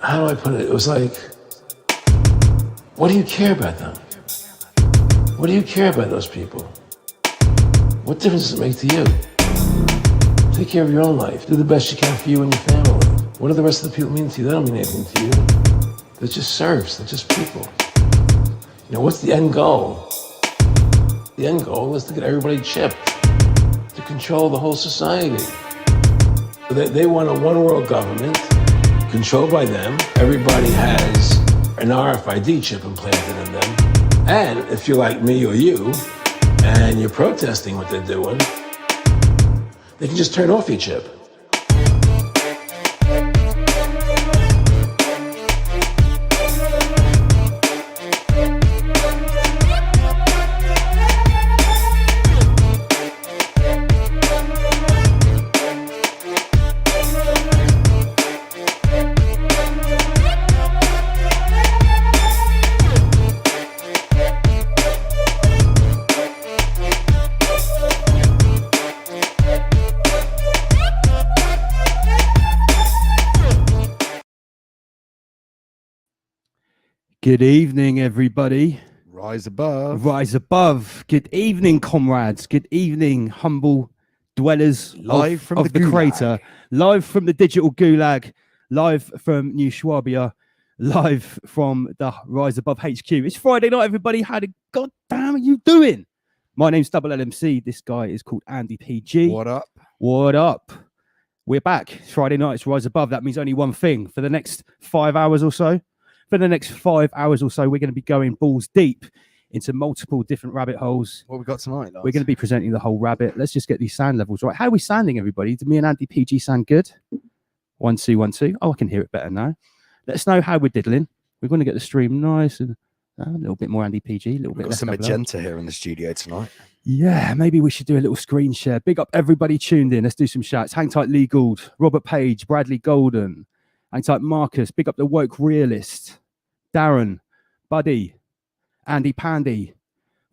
how do I put it? It was like, what do you care about them? What do you care about those people? What difference does it make to you? Take care of your own life. Do the best you can for you and your family. What do the rest of the people mean to you? They don't mean anything to you. They're just serfs. They're just people. You know, what's the end goal? The end goal is to get everybody chipped, to control the whole society. They want a one-world government controlled by them. Everybody has an RFID chip implanted in them. And if you're like me or you, and you're protesting what they're doing, they can just turn off your chip. Good evening, everybody. Rise above. Rise above. Good evening, comrades. Good evening, humble dwellers Live from of the crater. Live from the digital gulag. Live from New Schwabia. Live from the Rise Above HQ. It's Friday night, everybody. How the goddamn are you doing? My name's Double LMC. This guy is called Andy PG. What up? What up? We're back. It's Friday night. It's Rise Above. That means only one thing. For the next 5 hours or so, we're going to be going balls deep into multiple different rabbit holes. What we got tonight, lads? We're going to be presenting the whole rabbit. Let's just get these sound levels right. How are we sounding, everybody? Do me and Andy PG sound good? 1 2 1 2. Oh, I can hear it better now. Let us know how we're diddling. We're going to get the stream nice and a little bit more Andy PG, a little bit less. Some magenta here in the studio tonight. Yeah, maybe we should do a little screen share. Big up everybody tuned in. Let's do some shouts. Hang tight, Lee Gould, Robert Page, Bradley Golden. Hang tight, Marcus. Big up the Woke Realist. Darren, Buddy, Andy Pandy,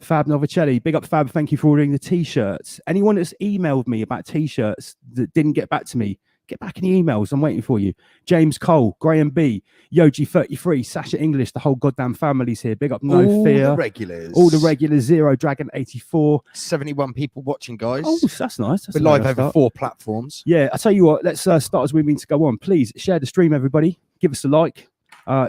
Fab Novicelli. Big up Fab. Thank you for ordering the t-shirts. Anyone that's emailed me about t-shirts that didn't get back to me, get back in the emails. I'm waiting for you. James Cole, Graham B, Yoji33, Sasha English, the whole goddamn family's here. Big up No Fear. All the regulars. Zero Dragon 84. 71 people watching, guys. Oh, that's nice. We're live over 4 platforms. Yeah, I tell you what, let's start as we mean to go on. Please share the stream, everybody. Give us a like.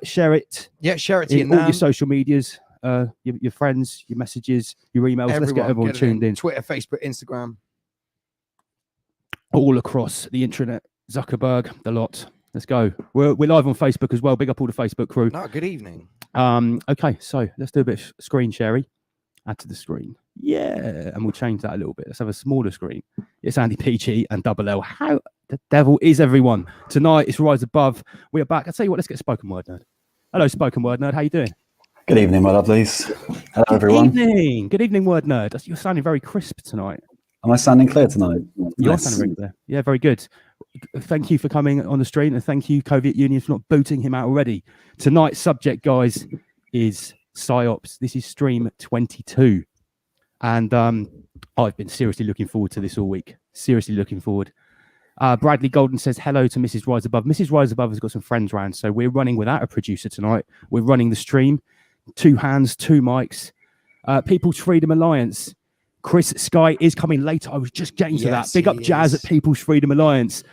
Share it. Yeah, share it to all your social medias, your friends, your messages, your emails. Let's get everyone tuned in. Twitter, Facebook, Instagram. All across the intranet. Zuckerberg, the lot. Let's go. We're live on Facebook as well. Big up all the Facebook crew. No, good evening. Okay, so let's do a bit of screen sharing. Add to the screen. Yeah, and we'll change that a little bit. Let's have a smaller screen. It's Andy PG and Double L. How the devil is everyone? Tonight it's Rise Above. We are back. I'll tell you what, let's get Spoken Word Nerd. Hello, Spoken Word Nerd. How you doing? Good evening, my lovelies. Hello, everyone. Good evening, Word Nerd. You're sounding very crisp tonight. Am I sounding clear tonight? You are sounding very clear. Yeah, very good. Thank you for coming on the stream, and thank you, Soviet Union, for not booting him out already. Tonight's subject, guys, is PSYOPS. This is stream 22. And I've been seriously looking forward to this all week. Seriously looking forward. Bradley Golden says hello to Mrs. Rise Above. Mrs. Rise Above has got some friends around, so we're running without a producer tonight. We're running the stream. 2 hands, 2 mics. People's Freedom Alliance. Chris Sky is coming later. I was just getting to that. Big up Jazz at People's Freedom Alliance.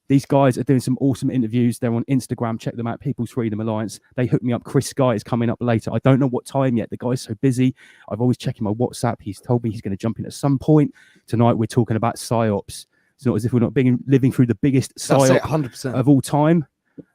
These guys are doing some awesome interviews. They're on Instagram. Check them out, People's Freedom Alliance. They hooked me up. Chris Sky is coming up later. I don't know what time yet. The guy's so busy. I've always checking my WhatsApp. He's told me he's going to jump in at some point. Tonight, we're talking about PSYOPS. It's not as if we're not living through the biggest PSYOP 100% of all time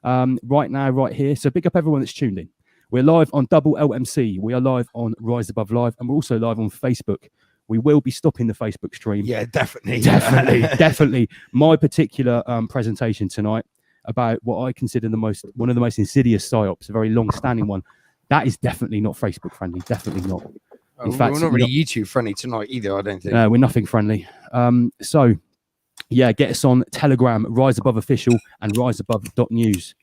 right now, right here. So big up everyone that's tuned in. We're live on Double LMC. We are live on Rise Above Live. And we're also live on Facebook. We will be stopping the Facebook stream. Yeah, definitely. Definitely. My particular presentation tonight about what I consider one of the most insidious PSYOPs, a very long-standing one. That is definitely not Facebook friendly. Definitely not. In fact, we're not really YouTube friendly tonight either, I don't think. We're nothing friendly. So, yeah, get us on Telegram, Rise Above Official, and riseabove.news.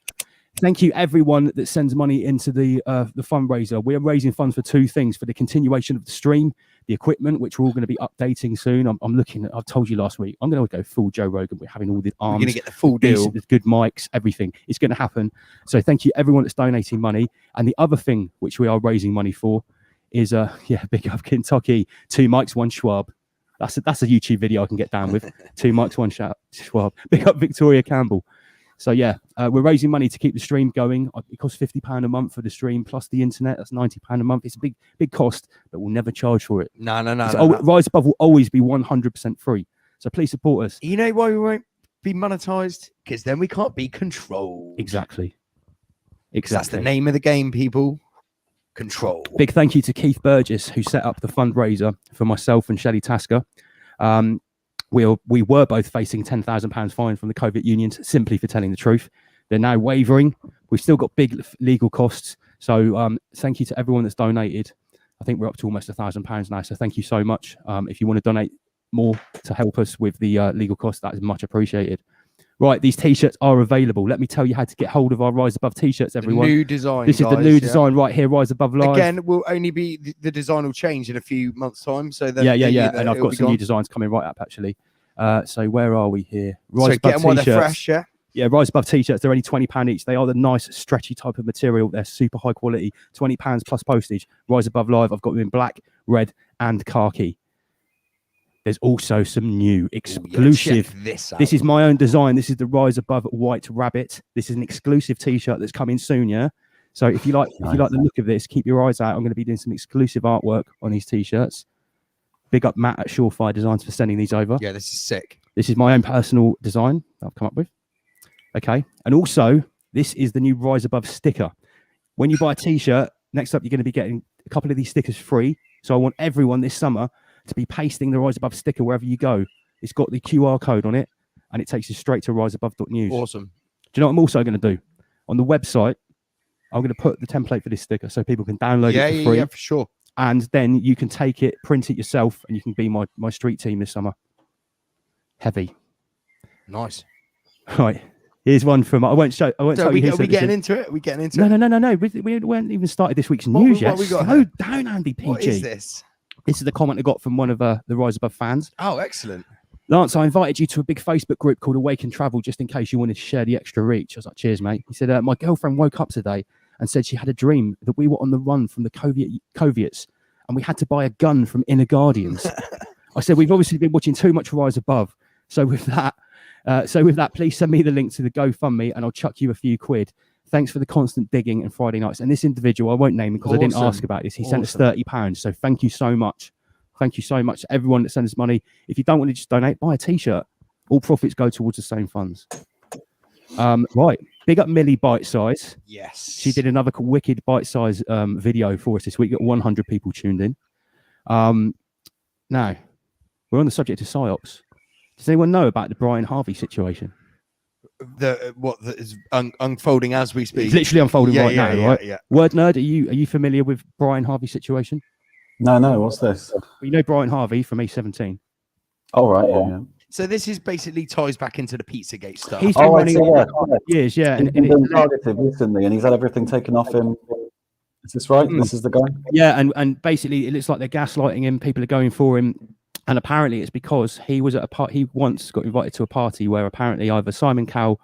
Thank you, everyone that sends money into the fundraiser. We're raising funds for 2 things: for the continuation of the stream, the equipment, which we're all going to be updating soon. I'm looking at, I've told you last week, I'm going to go full Joe Rogan. We're having all the arms. We're going to get the full deal. The good mics, everything. It's going to happen. So thank you everyone that's donating money. And the other thing which we are raising money for is, big up Kentucky, 2 mics, 1 Schwab. That's a YouTube video I can get down with. 2 mics, 1 Schwab. Big up Victoria Campbell. So yeah, we're raising money to keep the stream going. It costs £50 a month for the stream plus the internet. That's £90 a month. It's a big cost, but we'll never charge for it. No. Rise Above will always be 100% free. So please support us. You know why we won't be monetized? Because then we can't be controlled. Exactly. That's the name of the game, people. Control. Big thank you to Keith Burgess, who set up the fundraiser for myself and Shelley Tasker. We were both facing £10,000 fine from the COVID unions simply for telling the truth. They're now wavering. We've still got big legal costs. So thank you to everyone that's donated. I think we're up to almost £1,000 now. So thank you so much. If you want to donate more to help us with the legal costs, that is much appreciated. Right, these t-shirts are available. Let me tell you how to get hold of our Rise Above t-shirts, everyone. The new design. This is the new design right here, Rise Above Live. Again, will only be the design will change in a few months' time. So then and I've got some new designs coming right up actually. So where are we here? Rise Above get them while they're t-shirts. fresh, yeah. Yeah, Rise Above t-shirts. They're only £20 each. They are the nice, stretchy type of material. They're super high quality. £20 plus postage. Rise Above Live. I've got them in black, red, and khaki. There's also some new exclusive. This is my own design. This is the Rise Above White Rabbit. This is an exclusive t-shirt that's coming soon, yeah? So if you like the look of this, keep your eyes out. I'm going to be doing some exclusive artwork on these t-shirts. Big up Matt at Surefire Designs for sending these over. Yeah, this is sick. This is my own personal design that I've come up with. Okay. And also, this is the new Rise Above sticker. When you buy a t-shirt, next up, you're going to be getting a couple of these stickers free. So I want everyone this summer to be pasting the Rise Above sticker wherever you go. It's got the QR code on it, and it takes you straight to riseabove.news. Awesome. Do you know what I'm also going to do? On the website, I'm going to put the template for this sticker so people can download it for free. Yeah, for sure. And then you can take it, print it yourself, and you can be my street team this summer. Heavy. Nice. Right. Here's one from. I won't tell you. Are we getting into it? No. We haven't even started this week's news yet. Slow down, Andy PG. What is this? This is the comment I got from one of the Rise Above fans. Oh, excellent. Lance, I invited you to a big Facebook group called Awaken Travel just in case you wanted to share the extra reach. I was like, cheers, mate. He said, my girlfriend woke up today and said she had a dream that we were on the run from the Coviets and we had to buy a gun from Inner Guardians. I said, we've obviously been watching too much Rise Above. So with that, please send me the link to the GoFundMe and I'll chuck you a few quid. Thanks for the constant digging and Friday nights. And this individual, I won't name him because I didn't ask about this. He sent us £30. So thank you so much. Thank you so much to everyone that sends us money. If you don't want to just donate, buy a t-shirt. All profits go towards the same funds. Right. Big up Millie Bite Size. Yes. She did another wicked Bite Size video for us this week. Got 100 people tuned in. Now, we're on the subject of PSYOPS. Does anyone know about the Brian Harvey situation? What is unfolding as we speak? It's literally unfolding now, right? Yeah. Word nerd, are you familiar with Brian Harvey's situation? No. What's this? Well, you know Brian Harvey from E17. Oh, right. Yeah. So this is basically ties back into the Pizzagate stuff. He's been running years, yeah. He's been targeted recently, and he's had everything taken off him. Is this right? This is the guy? Yeah, and basically it looks like they're gaslighting him. People are going for him. And apparently it's because he was at a party. He once got invited to a party where apparently either Simon Cowell,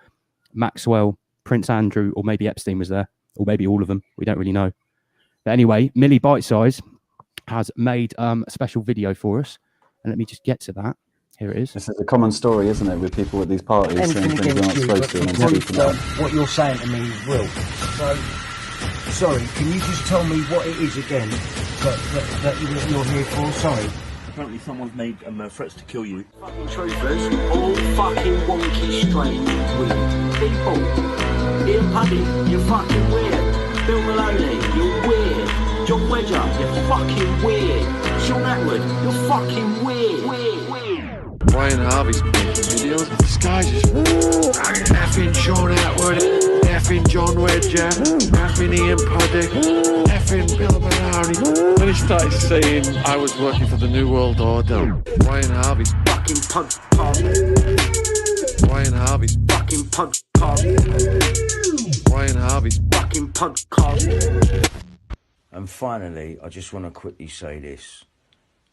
Maxwell, Prince Andrew, or maybe Epstein was there, or maybe all of them. We don't really know. But anyway, Millie Bite Size has made a special video for us. And let me just get to that. Here it is. This is a common story, isn't it, with people at these parties saying things they're not supposed to. And what you're saying to me is real. So, sorry, can you just tell me what it is again that you're here for? Sorry. Apparently someone's made threats to kill you. Fucking truthers, all fucking wonky, strange, weird people. Ian Puddy, you're fucking weird. Bill Maloney, you're weird. John Wedger, you're fucking weird. Sean Atwood, you're fucking weird. Brian Harvey's making videos. This guy's just effing Sean Atwood, effing John Wedger, effing Ian Puddy, effing Bill Maloney. Then he started saying I was working for the New World Order. Brian Harvey's Fucking podcast. Brian Harvey's Fucking podcast. Brian Harvey's Fucking podcast. And finally, I just want to quickly say this.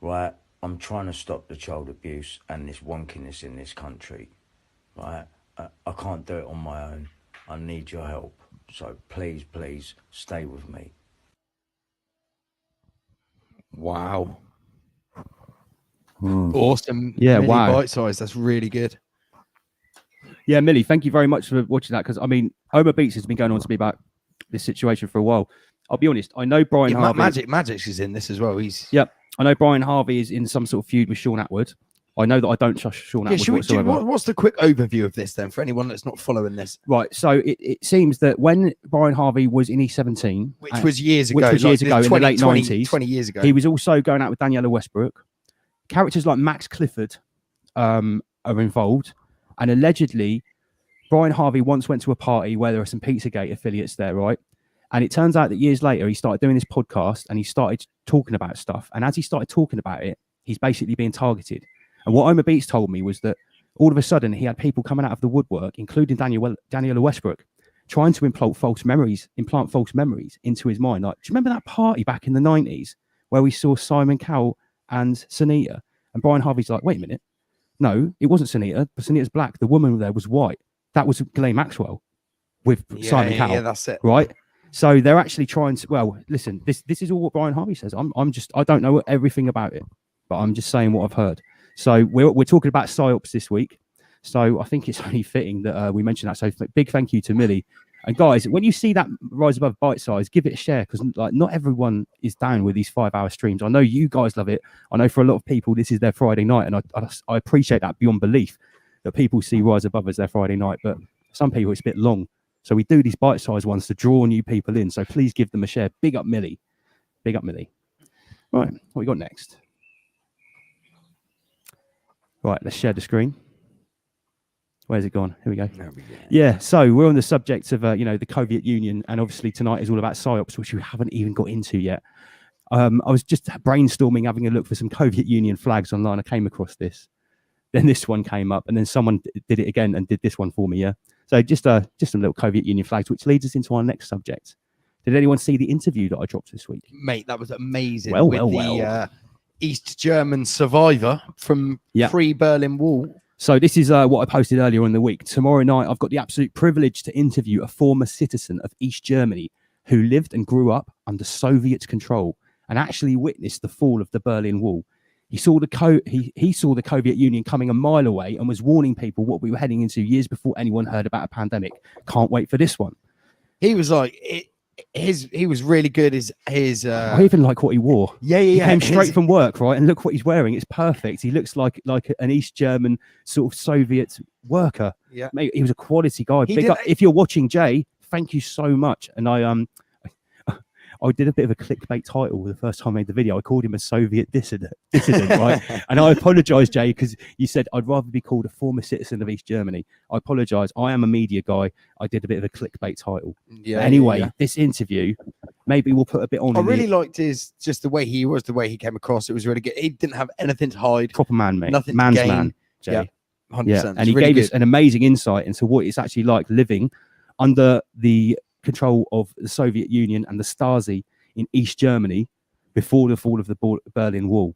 right? I'm trying to stop the child abuse and this wonkiness in this country, right? I can't do it on my own. I need your help. So please, please stay with me. Wow. Awesome. Yeah, Millie wow. Bite size. That's really good. Yeah, Millie, thank you very much for watching that. Because I mean, Homer Beats has been going on to me about this situation for a while. I'll be honest. I know Brian Harvey. Magic's is in this as well. I know Brian Harvey is in some sort of feud with Sean Atwood. I know that I don't trust Sean Atwood whatsoever. What's the quick overview of this then for anyone that's not following this? Right. So it seems that when Brian Harvey was in Which E17, was years ago, in the late 90s, 20 years ago, he was also going out with Daniela Westbrook. Characters like Max Clifford are involved, and allegedly Brian Harvey once went to a party where there are some Pizzagate affiliates there, right? And it turns out that years later he started doing this podcast and he started talking about stuff. And as he started talking about it, he's basically being targeted. And what Homer Beats told me was that all of a sudden he had people coming out of the woodwork, including Daniela Westbrook, trying to implant false memories into his mind. Like, do you remember that party back in the 90s where we saw Simon Cowell and Sunita? And Brian Harvey's like, wait a minute. No, it wasn't Sunita, but Sunita's black. The woman there was white. That was Ghislaine Maxwell with Simon Cowell. Yeah, that's it. Right? So they're actually trying to, well, listen, this is all what Brian Harvey says. I don't know everything about it, but I'm just saying what I've heard. So we're talking about PSYOPS this week. So I think it's only fitting that we mention that. So big thank you to Millie. And guys, when you see that Rise Above Bite Size, give it a share, because like not everyone is down with these 5-hour streams. I know you guys love it. I know for a lot of people this is their Friday night, and I appreciate that beyond belief that people see Rise Above as their Friday night. But some people it's a bit long. So we do these bite-sized ones to draw new people in. So please give them a share. Big up Millie. Big up Millie. Right, what we got next? Right, let's share the screen. Where's it gone? Here we go. Yeah, so we're on the subject of, the Soviet Union. And obviously tonight is all about PSYOPS, which we haven't even got into yet. I was just brainstorming, having a look for some Soviet Union flags online. I came across this. Then this one came up, and then someone did it again and did this one for me, yeah? So just some little Soviet Union flags, which leads us into our next subject. Did anyone see the interview that I dropped this week? Mate, that was amazing. Well. East German survivor from pre-Berlin Wall. So this is what I posted earlier in the week. Tomorrow night, I've got the absolute privilege to interview a former citizen of East Germany who lived and grew up under Soviet control and actually witnessed the fall of the Berlin Wall. He saw the Soviet Union coming a mile away and was warning people what we were heading into years before anyone heard about a pandemic. Can't wait for this one. He was like, he was really good. I even like what he wore. Yeah. He came straight from work, right? And look what he's wearing. It's perfect. He looks like an East German sort of Soviet worker. Yeah, mate, he was a quality guy. Big up. If you're watching, Jay, thank you so much. And I did a bit of a clickbait title the first time I made the video. I called him a Soviet dissident, right? And I apologize, Jay, because you said I'd rather be called a former citizen of East Germany. I apologize. I am a media guy. I did a bit of a clickbait title. Yeah. But anyway, this interview, maybe we'll put a bit on. I really liked just the way he was, the way he came across. It was really good. He didn't have anything to hide. Proper man, mate. Nothing Man's to gain. man, Jay. Yeah, 100%. Yeah. And he gave us an amazing insight into what it's actually like living under the control of the Soviet Union and the Stasi in East Germany before the fall of the Berlin Wall.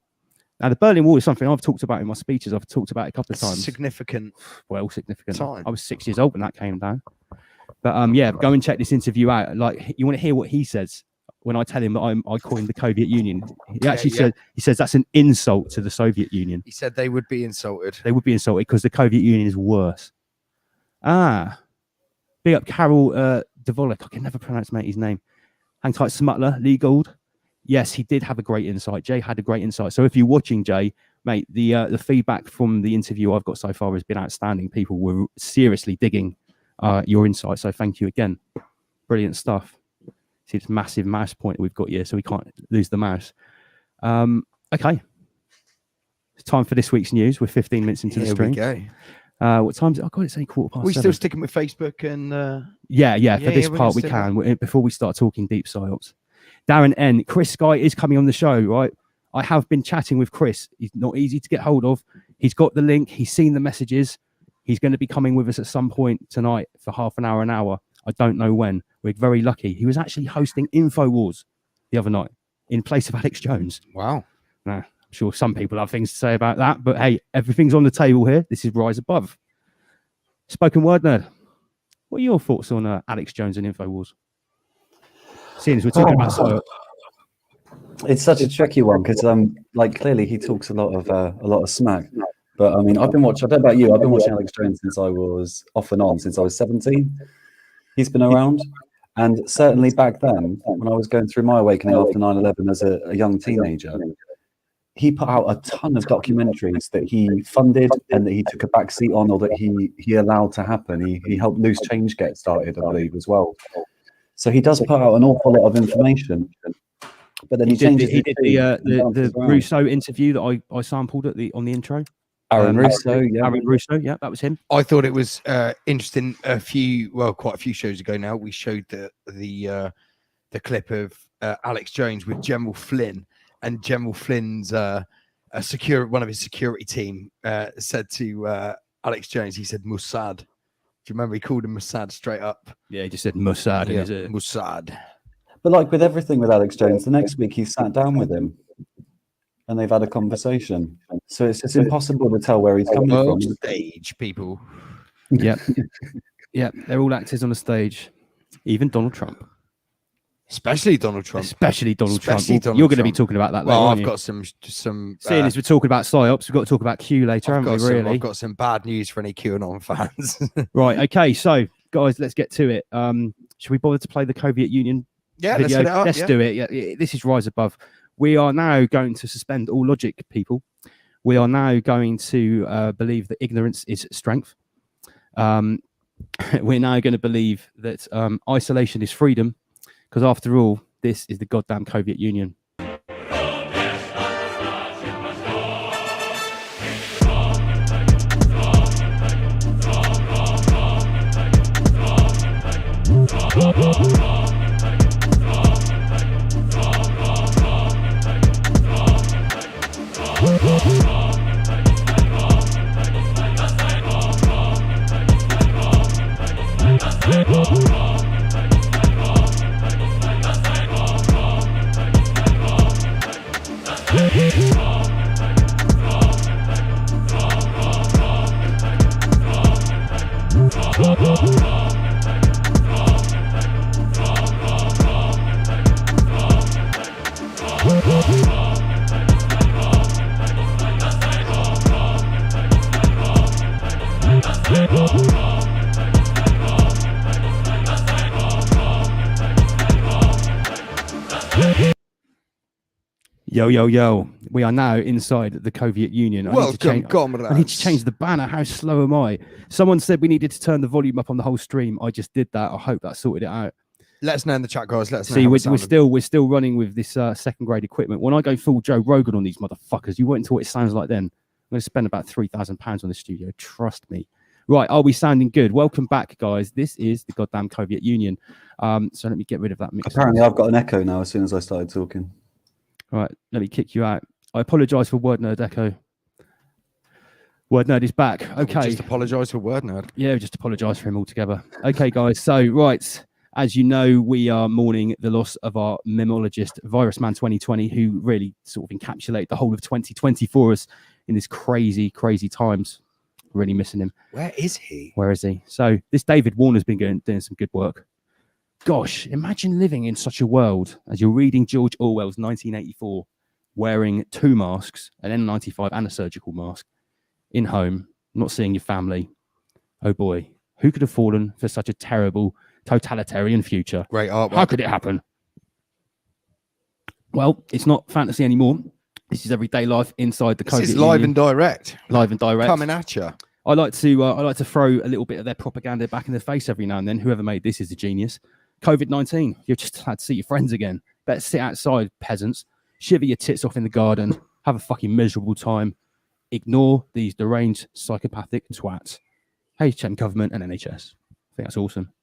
Now, the Berlin Wall is something I've talked about in my speeches. I've talked about it a couple of times. Significant. Time. I was 6 years old when that came down. But go and check this interview out. Like, you want to hear what he says when I tell him that I call him the Soviet Union. He actually says that's an insult to the Soviet Union. He said they would be insulted. They would be insulted because the Soviet Union is worse. Big up Carol Devolek. I can never pronounce mate's name. Hang tight, Smutler, Lee Gould. Yes, he did have a great insight. Jay had a great insight. So if you're watching, Jay, mate, the feedback from the interview I've got so far has been outstanding. People were seriously digging your insight. So thank you again. Brilliant stuff. See this massive mouse pointer we've got here, so we can't lose the mouse. Okay. It's time for this week's news. We're 15 minutes into the stream. Here we go. What time is it? Oh God, it's only 7:15. We still sticking with Facebook and for this part we can before we start talking deep PSYOPs. Darren N. Chris Sky is coming on the show, right? I have been chatting with Chris. He's not easy to get hold of. He's got the link. He's seen the messages. He's going to be coming with us at some point tonight for half an hour. I don't know when. We're very lucky. He was actually hosting InfoWars the other night in place of Alex Jones. Wow. Nah, I'm sure some people have things to say about that, but hey, everything's on the table here. This is Rise Above. Spoken Word Nerd, what are your thoughts on Alex Jones and InfoWars? Seeing as we're talking about PSYOPs. It's such a tricky one because, like, clearly he talks a lot of smack. But I mean, I've been watching. I don't know about you. I've been watching Alex Jones since I was off and on since I was 17. He's been around, and certainly back then, when I was going through my awakening after 9/11 as a young teenager, he put out a ton of documentaries that he funded and that he took a back seat on, or that he allowed to happen. He helped Loose Change get started, I believe, as well. So he does put out an awful lot of information. But then he did the Russo interview that I sampled on the intro. Aaron Russo, Aaron Russo, yeah, that was him. I thought it was interesting. Quite a few shows ago now, we showed the clip of Alex Jones with General Flynn, and General Flynn's one of his security team said to Alex Jones, he said Mossad. Do you remember he called him Mossad straight up? Yeah, he just said Mossad. Yeah, Mossad. But like with everything with Alex Jones, the next week he sat down with him and they've had a conversation. So it's impossible to tell where he's coming from. Stage people. Yeah. Yeah, they're all actors on the stage. Even Donald Trump. Especially Donald Trump. You're going to be talking about that later. Well, I've got some. Seeing as we're talking about PSYOPs, we've got to talk about Q later, haven't we? Really? I've got some bad news for any QAnon fans. Right. Okay. So, guys, let's get to it. Should we bother to play the Soviet Union? Yeah, video? let's do it. Yeah, this is Rise Above. We are now going to suspend all logic, people. We are now going to believe that ignorance is strength. We're now going to believe that isolation is freedom, because after all, this is the goddamn Soviet Union. Yo. We are now inside the Soviet Union. Welcome, comrades. I need to change the banner. How slow am I? Someone said we needed to turn the volume up on the whole stream. I just did that. I hope that sorted it out. Let us know in the chat, guys. Let us know. See, we're still running with this second grade equipment. When I go full Joe Rogan on these motherfuckers, you won't until what it sounds like then. I'm going to spend about £3,000 on the studio. Trust me. Right, are we sounding good? Welcome back, guys. This is the goddamn Soviet Union. So let me get rid of that mix. Apparently, I've got an echo now as soon as I started talking. All right, let me kick you out. I apologise for Word Nerd Echo. Word Nerd is back. Okay. Just apologise for Word Nerd. Yeah, just apologise for him altogether. Okay, guys. So, right, as you know, we are mourning the loss of our memologist, Virus Man 2020, who really sort of encapsulated the whole of 2020 for us in this crazy, crazy times. Really missing him. Where is he? So, this David Warner's been doing some good work. Gosh, imagine living in such a world as you're reading George Orwell's 1984, wearing 2 masks, an N95 and a surgical mask, in home, not seeing your family. Oh boy, who could have fallen for such a terrible totalitarian future? Great artwork. How could it happen? Well, it's not fantasy anymore. This is everyday life inside the This is live and direct. Live and direct. Coming at you. I like to throw a little bit of their propaganda back in the face every now and then. Whoever made this is a genius. COVID-19, you've just had to see your friends again. Better sit outside, peasants. Shiver your tits off in the garden. Have a fucking miserable time. Ignore these deranged psychopathic twats. HM government and NHS. I think that's awesome.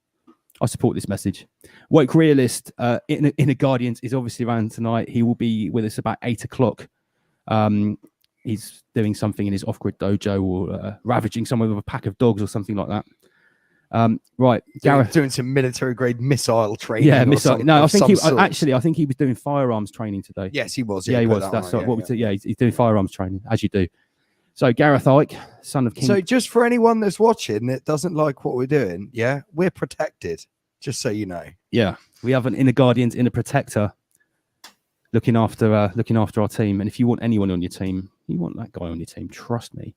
I support this message. Woke Realist Inner Guardians is obviously around tonight. He will be with us about 8 o'clock. He's doing something in his off-grid dojo or ravaging someone with a pack of dogs or something like that. Right, Gareth. doing some military grade missile training. Yeah, or missile. some- No, I of think some he sort. actually. I think he was doing firearms training today. Yes, he was. Yeah, he put was. that That's on, right. What we do. Yeah, he's doing firearms training as you do. So Gareth Ike, son of King. So just for anyone that's watching that doesn't like what we're doing, yeah, we're protected. Just so you know. Yeah, we have an inner guardians, inner protector, looking after our team. And if you want anyone on your team, you want that guy on your team. Trust me.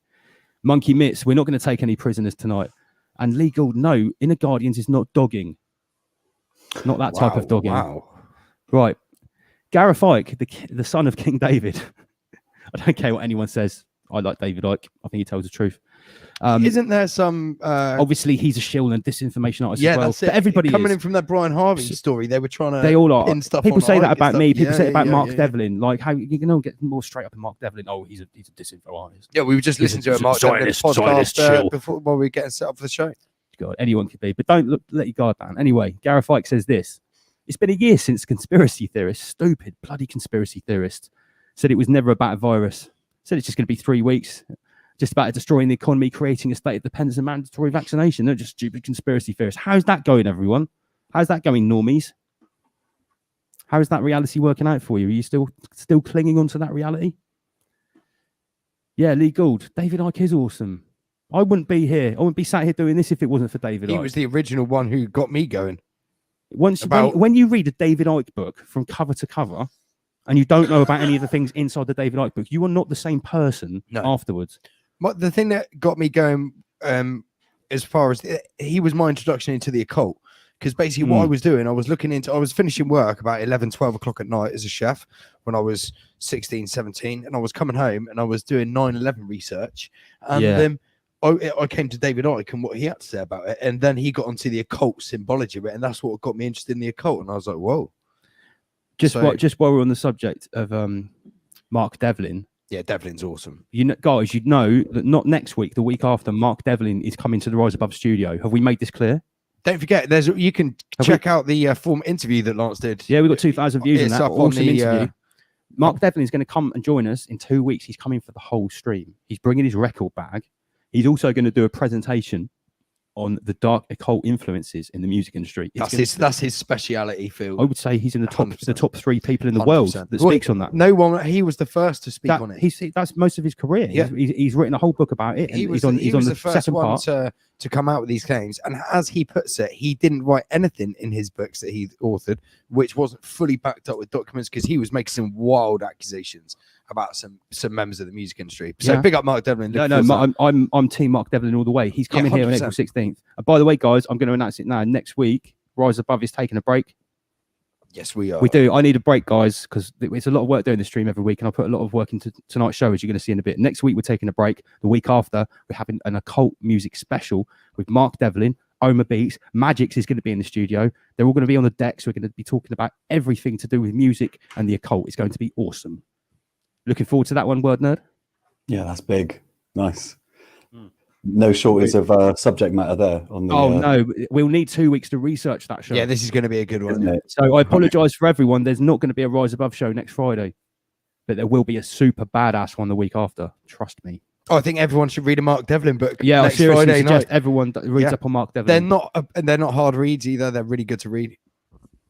Monkey Mitts, we're not going to take any prisoners tonight. And Lee Gould, no, inner guardians is not dogging. Not that type of dogging. Wow. Right. Gareth Ike, the son of King David. I don't care what anyone says. I like David Icke. I think he tells the truth. Isn't there some? Obviously, he's a shill and disinformation artist Yeah, as well. that's it. But everybody coming is. in from that Brian Harvey story. They were trying to. They all are. pin stuff People on say Icke that and about stuff. me. People Yeah, say it about yeah, Mark yeah. Devlin. Like, how you can all get more straight up in Mark Devlin. Oh, he's a disinfo artist. Yeah, we were just listening to a he's a Mark Devlin Zionist podcast chill. before while we were getting set up for the show. God, anyone could be, but don't let your guard down. Anyway, Gareth Icke says this: it's been a year since conspiracy theorists, stupid bloody conspiracy theorists, said it was never about a virus. Said it's just going to be 3 weeks, just about destroying the economy, creating a state of dependence and mandatory vaccination. They're just stupid conspiracy theorists. How's that going, everyone? How's that going, normies? How is that reality working out for you? Are you still clinging on to that reality? Yeah, Lee Gould, David Icke is awesome. I wouldn't be here. I wouldn't be sat here doing this if it wasn't for David Icke. He was the original one who got me going. When you read a David Icke book from cover to cover, and you don't know about any of the things inside the David Icke book, you are not the same person afterwards. But the thing that got me going, as far as he was my introduction into the occult, because basically what I was doing, I was finishing work about 11, 12 o'clock at night as a chef when I was 16, 17, and I was coming home and I was doing 9/11 research, and then I came to David Icke and what he had to say about it, and then he got onto the occult symbology of it, and that's what got me interested in the occult, and I was like, whoa. Just while we're on the subject of Mark Devlin. Yeah, Devlin's awesome. You know, guys, you know that not next week, the week after, Mark Devlin is coming to the Rise Above studio. Have we made this clear? Don't forget, you can check out the form interview that Lance did. Yeah, we got 2,000 views on that. Up Awesome on the, interview. Mark Devlin is going to come and join us in 2 weeks. He's coming for the whole stream. He's bringing his record bag. He's also going to do a presentation on the dark occult influences in the music industry. That's his speciality field. I would say he's in the top 100%. top 3 people in the world that speaks on that. No one. He was the first to speak on it. That's most of his career. Yeah. He's written a whole book about it. And He was the the first second one part. to come out with these claims. And as he puts it, he didn't write anything in his books that he authored, which wasn't fully backed up with documents, because he was making some wild accusations about some members of the music industry. So big up Mark Devlin. I'm team Mark Devlin all the way. He's coming here on 100%. April 16th. And by the way, guys, I'm going to announce it now. Next week, Rise Above is taking a break. Yes, we are. We do. I need a break, guys, because it's a lot of work doing the stream every week, and I put a lot of work into tonight's show, as you're going to see in a bit. Next week, we're taking a break. The week after, we're having an occult music special with Mark Devlin, Oma Beats, Magix is going to be in the studio. They're all going to be on the deck, so we're going to be talking about everything to do with music and the occult. It's going to be awesome. Looking forward to that one, Word Nerd. Yeah, that's big. Nice. No shortage of subject matter there. On the, no, we'll need 2 weeks to research that show. Yeah, this is going to be a good one. So I apologise for everyone. There's not going to be a Rise Above show next Friday, but there will be a super badass one the week after. Trust me. Oh, I think everyone should read a Mark Devlin book. Yeah, next I seriously Friday suggest night. everyone reads up on Mark Devlin. They're not hard reads either. They're really good to read.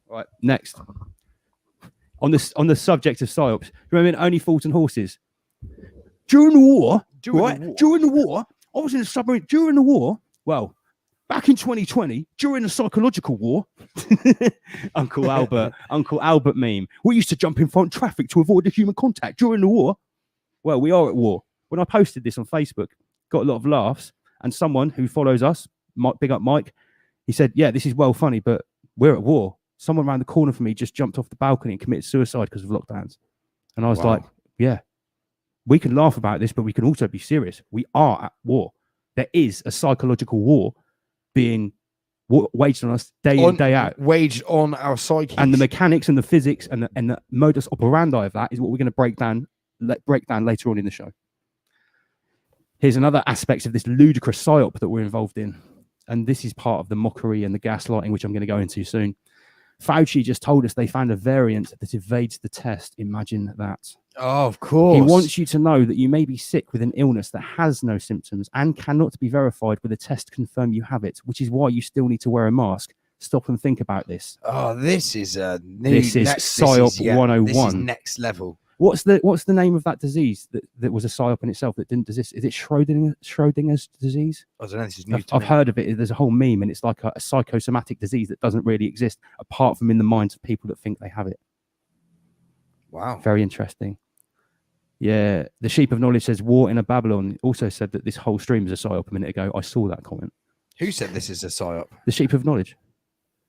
Right, next. On the subject of PSYOPs, remember in Only Fools and Horses? During the war, I was in a submarine during the war. Well, back in 2020, during the psychological war, Uncle Albert meme. We used to jump in front of traffic to avoid the human contact during the war. Well, we are at war. When I posted this on Facebook, got a lot of laughs, and someone who follows us, big up Mike, he said, "Yeah, this is well funny, but we're at war. Someone around the corner from me just jumped off the balcony and committed suicide because of lockdowns." And I was like, yeah, we can laugh about this, but we can also be serious. We are at war. There is a psychological war being waged on us day in, day out. Waged on our psyche. And the mechanics and the physics and the modus operandi of that is what we're going to break down later on in the show. Here's another aspect of this ludicrous psyop that we're involved in. And this is part of the mockery and the gaslighting, which I'm going to go into soon. Fauci just told us they found a variant that evades the test. Imagine that. Oh, of course. He wants you to know that you may be sick with an illness that has no symptoms and cannot be verified with a test to confirm you have it, which is why you still need to wear a mask. Stop and think about this. Oh, this is a new. This is PSYOP 101. This is next level. What's the name of that disease that was a PSYOP in itself that didn't exist? Is it Schrodinger's disease? I don't know. This is new. I've heard of it. There's a whole meme, and it's like a psychosomatic disease that doesn't really exist apart from in the minds of people that think they have it. Wow. Very interesting. Yeah, the Sheep of Knowledge says War in a Babylon also said that this whole stream is a PSYOP a minute ago. I saw that comment. Who said this is a PSYOP? The Sheep of Knowledge.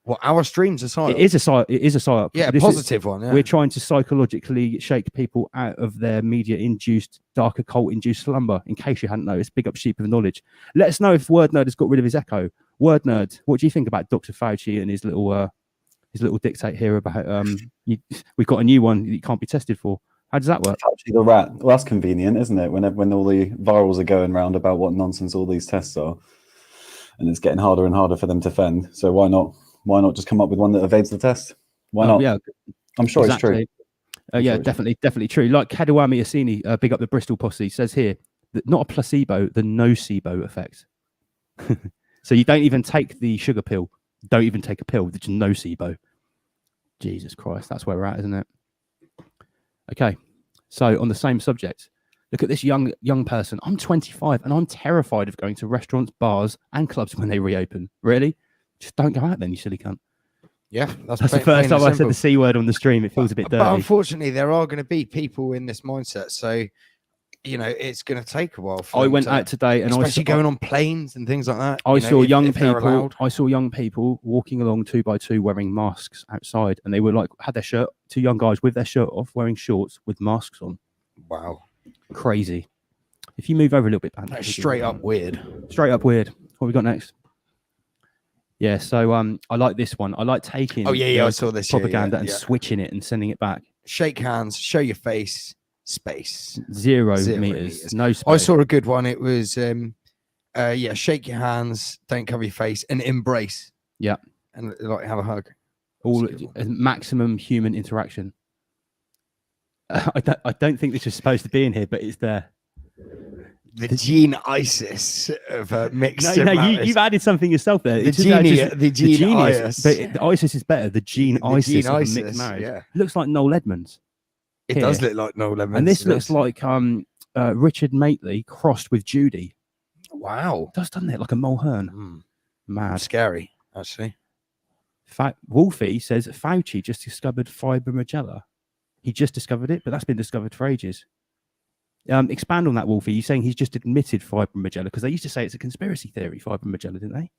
Well, our stream's a PSYOP. It is a PSYOP. It is a PSYOP. Yeah, a positive one. Yeah. We're trying to psychologically shake people out of their media-induced, dark occult-induced slumber. In case you hadn't noticed, big up Sheep of Knowledge. Let us know if Word Nerd has got rid of his echo. Word Nerd, what do you think about Dr. Fauci and his little dictate here about we've got a new one that you can't be tested for? How does that work? Fauci the rat. Well, that's convenient, isn't it? When all the virals are going around about what nonsense all these tests are, and it's getting harder and harder for them to fend. So why not? Why not just come up with one that evades the test? Why not? Yeah, I'm sure exactly. It's true. Yeah, definitely true. Like Kadewami Asini, big up the Bristol posse, says here that not a placebo, the nocebo effect. So you don't even take the sugar pill. Don't even take a pill. It's nocebo. Jesus Christ, that's where we're at, isn't it? Okay, so on the same subject, look at this young person. I'm 25 and I'm terrified of going to restaurants, bars, and clubs when they reopen. Really? Just don't go out then, you silly cunt. Yeah, that's the first time I said the C word on the stream. It feels a bit dirty. But unfortunately, there are going to be people in this mindset. So, it's going to take a while. I went out today, and especially going on planes and things like that. I saw young people. I saw young people walking along 2 by 2 wearing masks outside, and they were like had their shirt. 2 young guys with their shirt off, wearing shorts with masks on. Wow, crazy. If you move over a little bit, that's straight up weird. Straight up weird. What have we got next? Yeah, so I like this one. I like taking I saw this propaganda and switching it and sending it back. Shake hands, show your face, space. Zero meters. No space. I saw a good one. It was shake your hands, don't cover your face, and embrace. Yeah. And like have a hug. All maximum human interaction. I don't think this is supposed to be in here, but it's there. The gene ISIS of mixed. No, you've added something yourself there. The gene ISIS. But the ISIS is better. The gene ISIS of mixed marriage. Yeah. Looks like Noel Edmonds. It does look like Noel Edmonds. And this looks like Richard Madeley crossed with Judy. Wow. It does, doesn't it? Like a Mulhern. Mad. Scary, actually. Wolfie says Fauci just discovered fibromyalgia. He just discovered it, but that's been discovered for ages. Expand on that, Wolfie. You're saying he's just admitted fibromyalgia because they used to say it's a conspiracy theory, fibromyalgia, didn't they?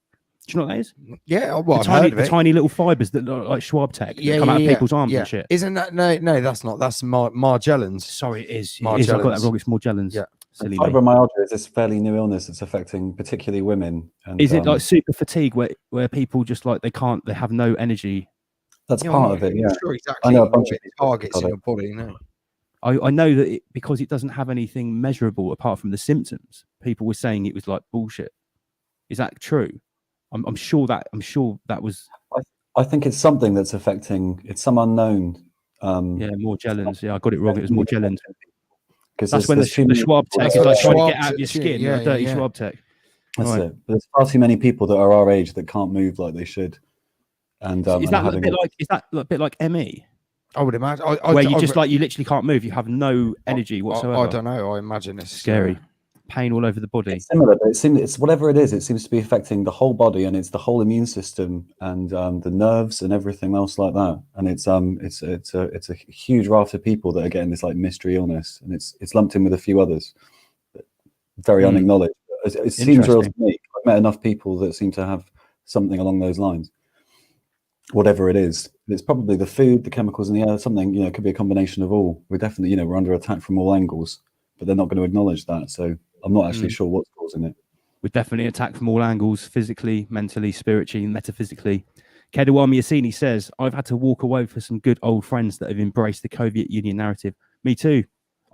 Do you know what that is? Yeah, well, the tiny little fibers that look like Schwab tech come out of people's arms and shit. Isn't that no? That's not. That's Margellans. Sorry, it is. I've got that wrong. It's Margellans. Yeah. Silly fibromyalgia is this fairly new illness that's affecting particularly women. And, is it like super fatigue where people just like they have no energy? That's part of it. Yeah. Sure, exactly. I know a bunch of targets in your body. I know that because it doesn't have anything measurable apart from the symptoms. People were saying it was like bullshit. Is that true? I'm sure that was. I think it's something that's affecting. It's some unknown. Morgellons. Yeah, I got it wrong. It was Morgellons. Because that's when the Schwab tech is like trying to get out of your skin. Yeah, dirty Schwab tech. That's it. But there's far too many people that are our age that can't move like they should. And is that a bit like ME? I would imagine. Where you literally can't move. You have no energy whatsoever. I don't know. I imagine it's scary. Pain all over the body. It's similar, but it's whatever it is. It seems to be affecting the whole body, and it's the whole immune system and the nerves and everything else like that. And it's a huge raft of people that are getting this like mystery illness, and it's lumped in with a few others, very unacknowledged. It seems real to me. I've met enough people that seem to have something along those lines. Whatever it is, it's probably the food, the chemicals in the air, something. It could be a combination of all. We're definitely, we're under attack from all angles, but they're not going to acknowledge that. So I'm not actually sure what's causing it. We're definitely attacked from all angles, physically, mentally, spiritually, metaphysically. Kedawami Yassini says, I've had to walk away for some good old friends that have embraced the Soviet Union narrative. Me too.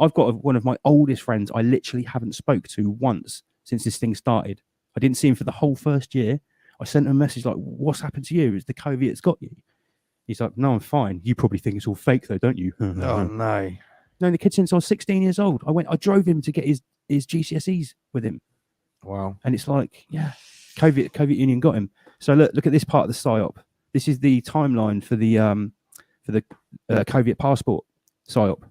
I've got one of my oldest friends I literally haven't spoke to once since this thing started. I didn't see him for the whole first year. I sent him a message like, what's happened to you? Is the COVID got you? He's like, no, I'm fine. You probably think it's all fake though, don't you? Oh, no. known the kid since I was 16 years old. I drove him to get his GCSEs with him. Wow. And it's like, yeah, COVID Union got him. So look at this part of the PSYOP. This is the timeline for the COVID passport PSYOP.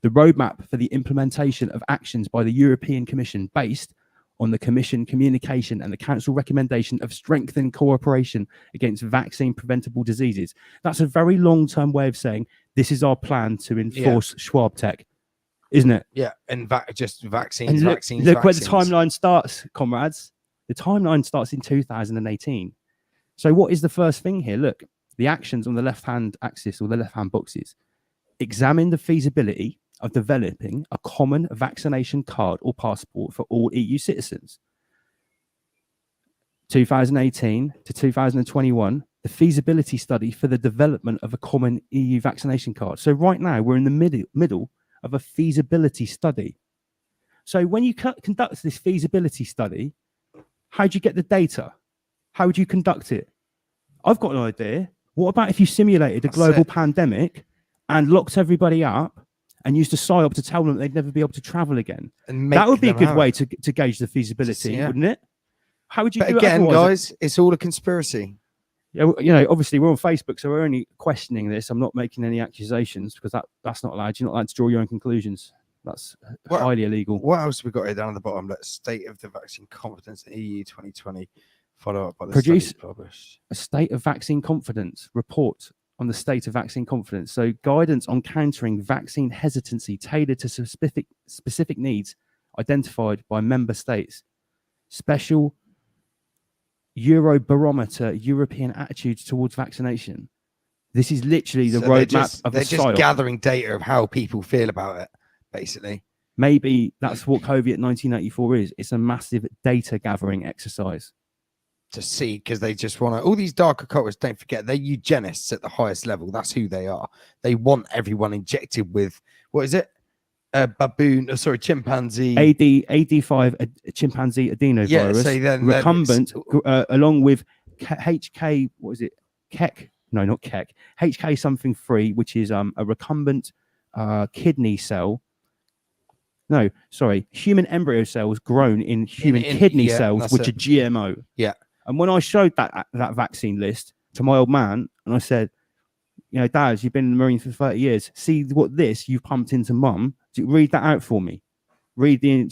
The roadmap for the implementation of actions by the European Commission based on the Commission communication and the Council recommendation of strengthened cooperation against vaccine preventable diseases. That's a very long-term way of saying this is our plan to enforce Schwab tech, isn't it? Yeah, and just vaccines, And look, vaccines. look where the timeline starts, comrades. The timeline starts in 2018. So what is the first thing here? Look, the actions on the left-hand axis or the left-hand boxes. Examine the feasibility of developing a common vaccination card or passport for all EU citizens. 2018 to 2021, the feasibility study for the development of a common EU vaccination card. So right now we're in the middle of a feasibility study. So when you conduct this feasibility study, how do you get the data? How would you conduct it? I've got an idea. What about if you simulated a global pandemic and locked everybody up and used a PSYOP to tell them they'd never be able to travel again? And that would be a good way to gauge the feasibility, wouldn't it? How would you do it again, otherwise? guys, it's all a conspiracy. Yeah, you know, obviously we're on Facebook, so we're only questioning this. I'm not making any accusations because that's not allowed. You're not allowed to draw your own conclusions. That's highly illegal. What else have we got here down at the bottom? Let's state of the vaccine confidence in EU 2020. Follow up by the Produce published. A state of vaccine confidence report on the state of vaccine confidence. So guidance on countering vaccine hesitancy tailored to specific needs identified by member states. Special Eurobarometer European attitudes towards vaccination. This is literally the roadmap of the They're just gathering data of how people feel about it, basically. Maybe that's what COVID 1984 is. It's a massive data gathering exercise. To see, because they just want to, all these dark occultists, don't forget, they're eugenists at the highest level. That's who they are. They want everyone injected with, what is it? Chimpanzee. AD5 chimpanzee adenovirus. Yeah, so then recumbent, along with HK, what is it? Keck? No, not Keck. HK something 3, which is a recumbent kidney cell. No, sorry, human embryo cells grown in human kidney cells, which are GMO. Yeah. And when I showed that vaccine list to my old man, and I said, you know, Dad, you've been in the Marines for 30 years. See what this you've pumped into Mum. Read that out for me. Read the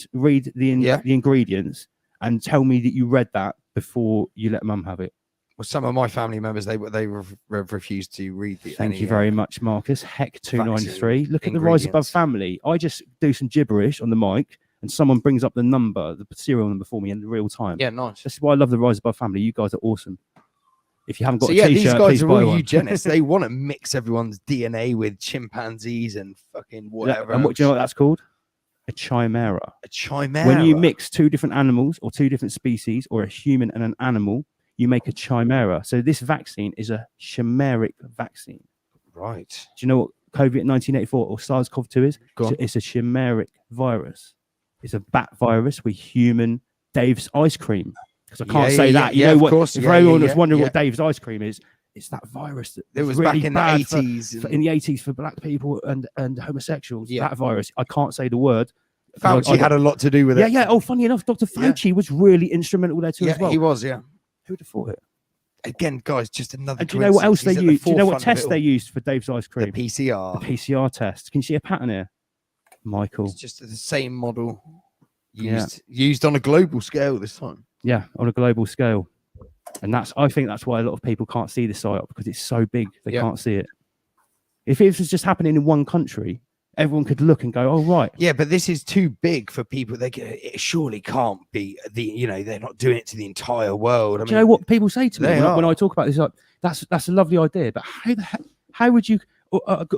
ingredients and tell me that you read that before you let Mum have it. Well, some of my family members they refused to read the. Thank you very much, Marcus. Heck 293. Look at the Rise Above family. I just do some gibberish on the mic, and someone brings up the number, the serial number for me in real time. Yeah, nice. That's why I love the Rise Above family. You guys are awesome. If you haven't got a t-shirt, these guys are all one. eugenists. They want to mix everyone's DNA with chimpanzees and fucking whatever. And what do you know what that's called? A chimera. A chimera. When you mix two different animals or two different species, or a human and an animal, you make a chimera. So this vaccine is a chimeric vaccine. Right. Do you know what COVID 1984 or SARS-CoV-2 is? Go on. It's a chimeric virus. It's a bat virus with human Dave's ice cream. Because I can't say that. You know what? Course. If everyone was wondering what Dave's ice cream is, it's that virus that it was really back in the 80s. In the 80s for black people and homosexuals. That virus. I can't say the word. Fauci had a lot to do with it. Yeah. Oh, funny enough, Dr. Fauci was really instrumental there too as well. He was, yeah. Who'd have thought it? Again, guys, just another. And do you know what else they used? Do you know what test they used for Dave's ice cream? The PCR. The PCR test. Can you see a pattern here, Michael? It's just the same model used on a global scale this time. Yeah, on a global scale. And I think that's why a lot of people can't see the PSYOP, because it's so big they can't see it. If it was just happening in one country, everyone could look and go, "Oh, right." Yeah, but this is too big for people. It surely can't be they're not doing it to the entire world. I mean, do you know what people say to me when I talk about this? Like, that's a lovely idea, but how would you?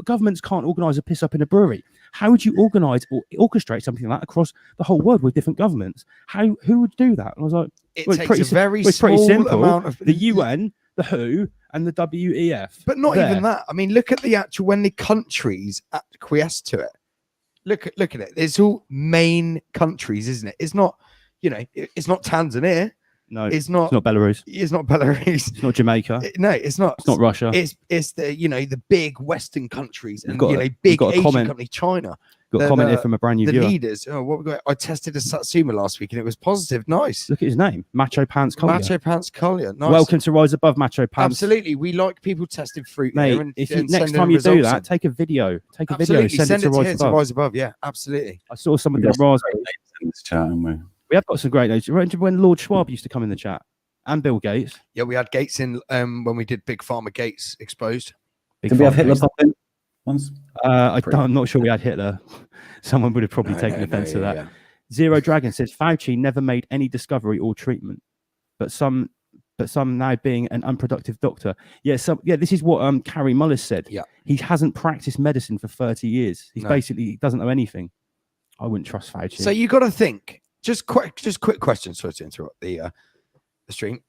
Governments can't organise a piss up in a brewery. How would you organise or orchestrate something like that across the whole world with different governments? Who would do that? And I was like, it takes a very small amount of the UN, the WHO, and the WEF. But not even that. I mean, look at the actual when the countries acquiesce to it. Look at it. It's all main countries, isn't it? It's not, it's not Tanzania. No, It's not. it's not Belarus. It's not Belarus. It's not Jamaica. No, it's not. It's not Russia. It's the the big Western countries and got big got a Asian comment. company China. Got a comment here from a brand new The viewer. leaders. Oh, what we got? I tested a Satsuma last week and it was positive. Nice. Look at his name, Macho Pants Collier. Macho Pants Collier. Nice. Welcome to Rise Above, Macho Pants. Absolutely, we like people testing fruit, Mate. here and, If you, and next sending time you do results that, in. take a video. Take a Absolutely, video. Send it to here Rise Above. Rise Above. Yeah, absolutely. I saw someone We've did got Rise. in this chat, haven't we? We have got some great notes. Remember when Lord Schwab used to come in the chat and Bill Gates? Yeah, we had Gates in when we did Big Pharma Gates Exposed. Big Did we have Pharma Hitler Gates. pop in once? I'm not sure we had Hitler. Someone would have probably taken offense to that. Zero Dragon says Fauci never made any discovery or treatment, but some now being an unproductive doctor. Yeah, this is what Carrie Mullis said. Yeah. He hasn't practiced medicine for 30 years. He doesn't know anything. I wouldn't trust Fauci. So you got to think. Just quick question. Sorry to interrupt the stream.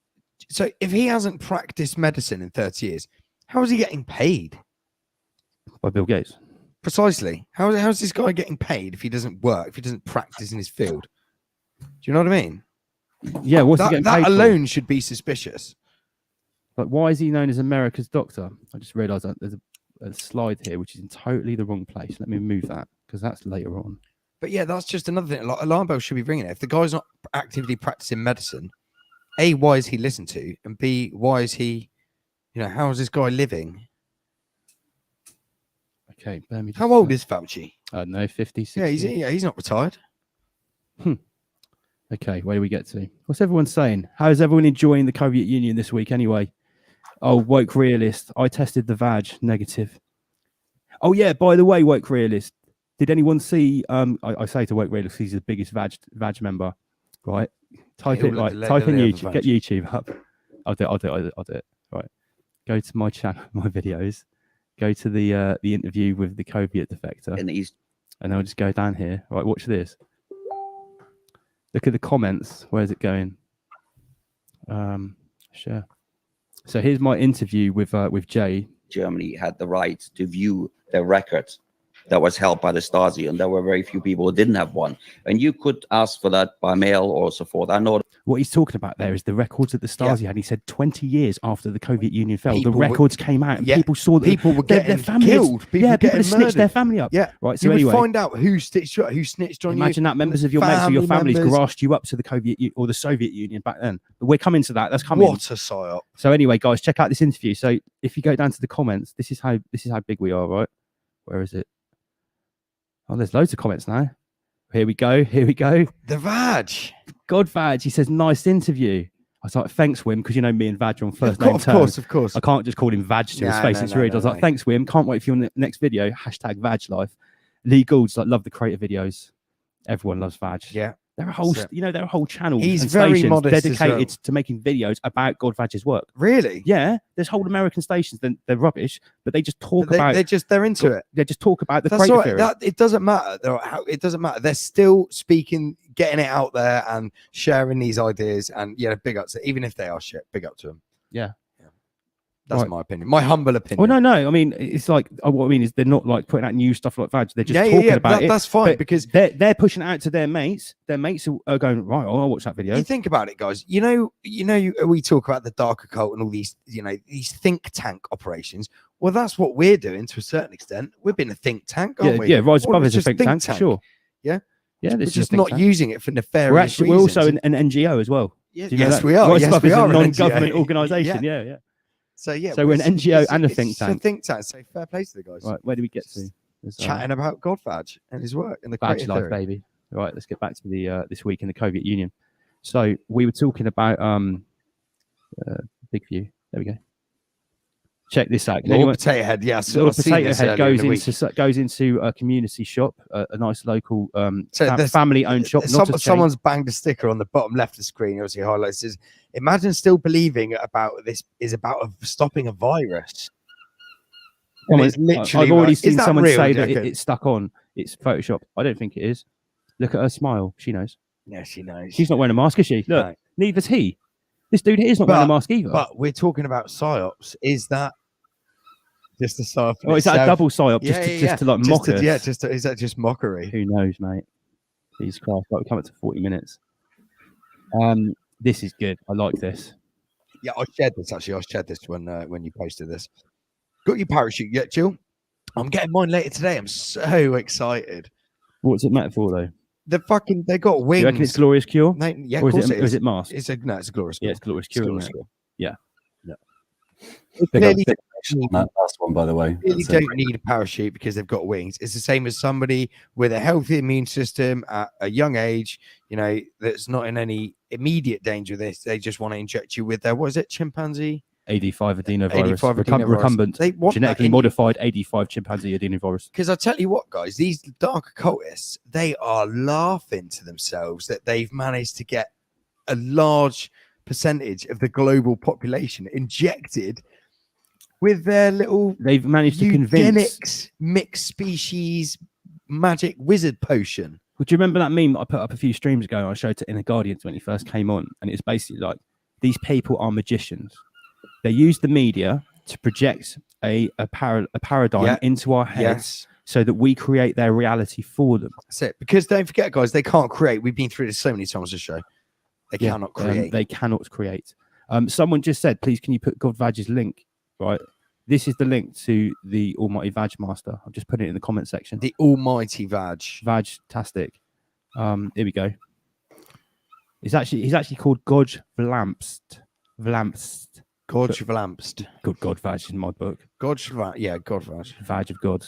So if he hasn't practiced medicine in 30 years, how is he getting paid? By Bill Gates. Precisely. How's this guy getting paid if he doesn't work, if he doesn't practice in his field? Do you know what I mean? Yeah, what's he getting paid That for? alone should be suspicious. But why is he known as America's doctor? I just realised that there's a slide here which is in totally the wrong place. Let me move that because that's later on. But yeah, that's just another thing. Like, alarm bells should be ringing. If the guy's not actively practicing medicine, A, why is he listened to? And B, why is he, how is this guy living? Okay, let me just, How old is Fauci? no, 50, 60. Yeah, he's not retired. Okay, where do we get to? What's everyone saying? How is everyone enjoying the Soviet Union this week anyway? Oh, woke realist. I tested the vag, negative. Oh yeah, by the way, woke realist. Did anyone see? I say to woke realist, he's the biggest vag member, right? Type Yeah, it all right. of the Type in layer of YouTube. vag. Get YouTube up. I'll do it. Right. Go to my channel, my videos. Go to the interview with the Soviet defector, and I'll just go down here. Right, watch this. Look at the comments. Where's it going? Sure. So here's my interview with Jay. Germany had the right to view their records that was held by the Stasi, and there were very few people who didn't have one. And you could ask for that by mail or so forth. I know. What he's talking about there is the records that the Stasi had. He said 20 years after the Soviet Union fell, People the records came out, and yeah, people saw that people were their getting families, killed. People people getting had snitched their murdered. family up. Yeah, right. So you anyway, would find out who snitched on imagine that members of your mates or your families grasped you up to the or the Soviet Union back then. But we're coming to that. That's coming. What a psyop! So anyway, guys, check out this interview. So if you go down to the comments, this is how big we are, right? Where is it? Oh, there's loads of comments now. Here we go. The vag. God Vag, he says, nice interview. I was like, thanks, Wim, because me and Vag are on first name terms. Of course. I can't just call him Vag to his face. It's rude. I was like, thanks, Wim. Can't wait for your next video. # Vag life. Lee Gould's like, love the creative videos. Everyone loves Vag. Yeah. They're a whole, they're a whole channel. He's and very stations modest as dedicated well. to making videos about God Vag's work. Really? Yeah, there's whole American stations. They're rubbish, but they just talk about. They're into it. They just talk about the That's creative right. theory. It doesn't matter. It doesn't matter. They're still speaking, getting it out there, and sharing these ideas. And big up to, even if they are shit, big up to them. Yeah. That's Right. my opinion. My humble opinion. Well, no. I mean, it's like what I mean is they're not like putting out new stuff like Vag. They're just talking about it. That's fine but because they're pushing it out to their mates. Their mates are going right. I'll watch that video. you think about it, guys. We talk about the dark occult and all these, these think tank operations. Well, that's what we're doing to a certain extent. We've been a think tank, aren't we? Yeah. Rise All Above of is it's a just think tank, for sure. Yeah. Yeah, We're this is just a think not tank. using it for nefarious We're also reasons. an NGO as well. Yeah, Do you know yes, that? we are. Rise Yes, Above we is are a an non-government NGO. organisation. Yeah. Yeah. So we're an NGO and a think tank. It's a think tank. So fair play to the guys. Right, where do we get to? There's, Chatting about God Vag and his work and the Vag creative life, theory. baby. Right, let's get back to the this week in the Soviet Union. So we were talking about Big View. There we go. Check this out. Little Potato Head, yes. Little Potato Head goes into a community shop, a nice local family-owned shop. Someone's banged a sticker on the bottom left of the screen. Obviously, highlights says, "Imagine still believing about this is about stopping a virus." And it's literally. I've already seen someone real, say that it's stuck on. It's Photoshop. I don't think it is. Look at her smile. She knows. Yeah, she knows. She's not wearing a mask, is she? Look, No. neither's he. This dude here is not wearing a mask either. But we're talking about PSYOPs. Is that just a psyop? Oh, is that a double psyop? Just to like mock us? Yeah, is that just mockery? Who knows, mate? Jesus Christ! Like, we come up to 40 minutes. This is good. I like this. Yeah, I shared this actually. I shared this when you posted this. Got your parachute yet, Jill? I'm getting mine later today. I'm so excited. What's it meant for though? They got wings. You reckon it's Glorious Cure? Yeah, or of course it is. Or is it Mask? It's a Glorious Cure. Yeah, it's Glorious It's Cure. Glorious isn't it? Cure. Yeah. Big up, Clearly, big action on that last one, by the way. really That's it. don't need a parachute because they've got wings. It's the same as somebody with a healthy immune system at a young age, you know, that's not in any immediate danger of this. They just want to inject you with their, what is it, chimpanzee? AD5 adenovirus. 85 adenovirus. Recumbent. They want Genetically modified AD5 chimpanzee adenovirus. Because I tell you what, guys, these dark occultists, they are laughing to themselves that they've managed to get a large percentage of the global population injected with their little They've managed to convince. eugenics mixed species magic wizard potion. Would you remember that meme that I put up a few streams ago? I showed it in the Guardians when it first came on, and it's basically like these people are magicians. They use the media to project a paradigm into our heads so that we create their reality for them. That's it. Because don't forget, guys, they can't create. We've been through this so many times on the show. They cannot create. They cannot create. Someone just said, please, can you put God Vag's link? Right. This is the link to the Almighty Vag Master. I've just put it in the comment section. The Almighty Vag. Vag-tastic. Here we go. He's actually called Godj Vlamst. Godj Vlamst. Good God Vag in my book. Godj Vag. Yeah, God Vag. Vag of God.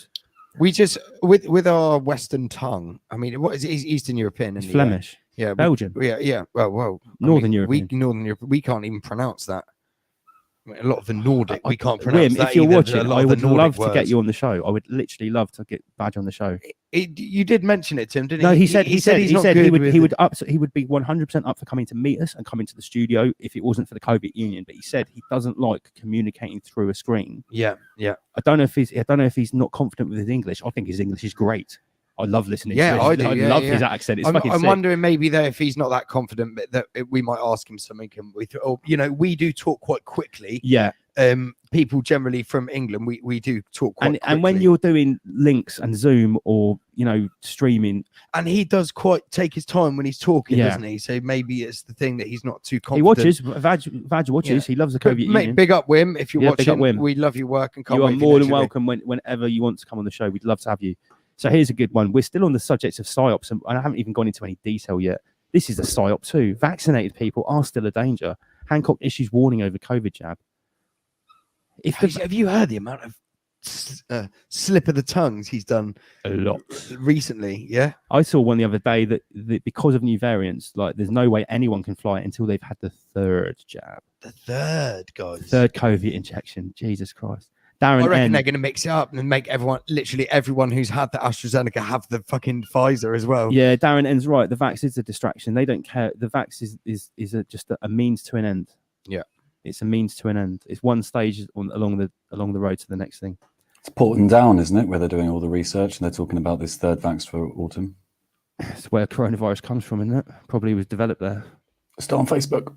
We just with our Western tongue. I mean, what is it? He's Eastern European. It's Flemish. Yeah, Belgian. Yeah. Well. Northern European. Northern Europe. We can't even pronounce that. I mean, a lot of the Nordic, we can't pronounce Wim, that if you're either. watching, I would love words. to get you on the show. I would literally love to get Badge on the show. You did mention it to him, didn't No, he? he said he not said good he with would be 100% up for coming to meet us and coming to the studio if it wasn't for the COVID union. But he said he doesn't like communicating through a screen. Yeah. I don't know if he's not confident with his English. I think his English is great. I love listening. Yeah, to I do. I love his accent. It's fucking I'm sick. wondering maybe though if he's not that confident, but that we might ask him something. And we do talk quite quickly. Yeah. People generally from England, we do talk quite quickly. And when you're doing links and Zoom or streaming, and he does quite take his time when he's talking, Yeah. doesn't he? So maybe it's the thing that he's not too he confident. watches. Vag watches. He loves the But, COVID mate, union. big up Wim if you're Yeah, big up, watching. Wim. We love your work and can't You are wait for more your than next welcome whenever you want to come on the show. We'd love to have you. So here's a good one. We're still on the subject of PSYOPs, and I haven't even gone into any detail yet. This is a PSYOP too. Vaccinated people are still a danger. Hancock issues warning over COVID jab. Have you heard the amount of slip of the tongues he's done A lot recently? Yeah. I saw one the other day that because of new variants, like there's no way anyone can fly until they've had the third jab. The third, guys. Third COVID injection. Jesus Christ. Darren I reckon N. they're going to mix it up and make literally everyone who's had the AstraZeneca have the fucking Pfizer as well. Yeah, Darren N's right. The vax is a distraction. They don't care. The vax is just a means to an end. Yeah. It's a means to an end. It's one stage along the road to the next thing. It's Portland Down, isn't it, where they're doing all the research and they're talking about this third vax for autumn. It's where coronavirus comes from, isn't it? Probably was developed there. Still on Facebook.